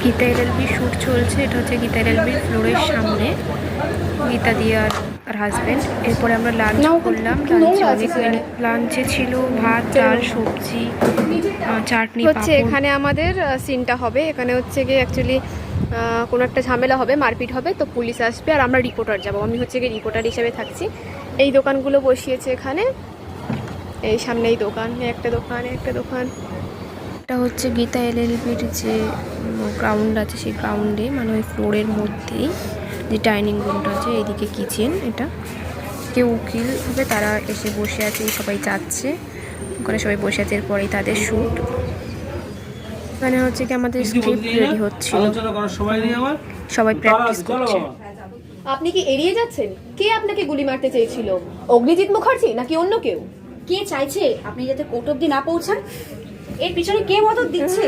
Gita LLB shoot চলছে। এটা হচ্ছে গীতা এলএলবির ফ্লোরের সামনে, গীতা দি আর হাজব্যান্ড। এরপরে আমরা লাঞ্চ করলাম। লাঞ্চে ছিল ভাত, ডাল, সবজি, চাটনি, হচ্ছে এখানে আমাদের সিনটা হবে। এখানে হচ্ছে গিয়ে অ্যাকচুয়ালি কোনো একটা ঝামেলা হবে, মারপিট হবে, তো পুলিশ আসবে আর আমরা রিপোর্টার যাবো। আমি হচ্ছে গিয়ে রিপোর্টার হিসেবে থাকছি। এই দোকানগুলো বসিয়েছে এখানে, এই সামনেই দোকান, একটা দোকান, একটা দোকান। এটা হচ্ছে গীতা এলএলবির যে গ্রাউন্ড আছে, সেই গ্রাউন্ডে মানে ওই ফ্লোরের মধ্যেই যে ডাইনিং রুমটা আছে, এইদিকে কিচেন। এটা কেউ উকিল হবে, তারা এসে বসে আছে, সবাই যাচ্ছে ওখানে, সবাই বসে আছে। এরপরেই তাদের শ্যুট। এখানে হচ্ছে কি আমাদের স্ক্রিপ্ট রেডি হচ্ছিল, সবাই প্র্যাকটিস করছে। আপনি কি এড়িয়ে যাচ্ছেন? কে আপনাকে গুলি মারতে চেয়েছিল? অগ্নিজিৎ মুখার্জি নাকি অন্য কেউ? কে চাইছে আপনি যাতে কোর্ট অব্দি না পৌঁছান? এর পিছনে কে মদত দিচ্ছে?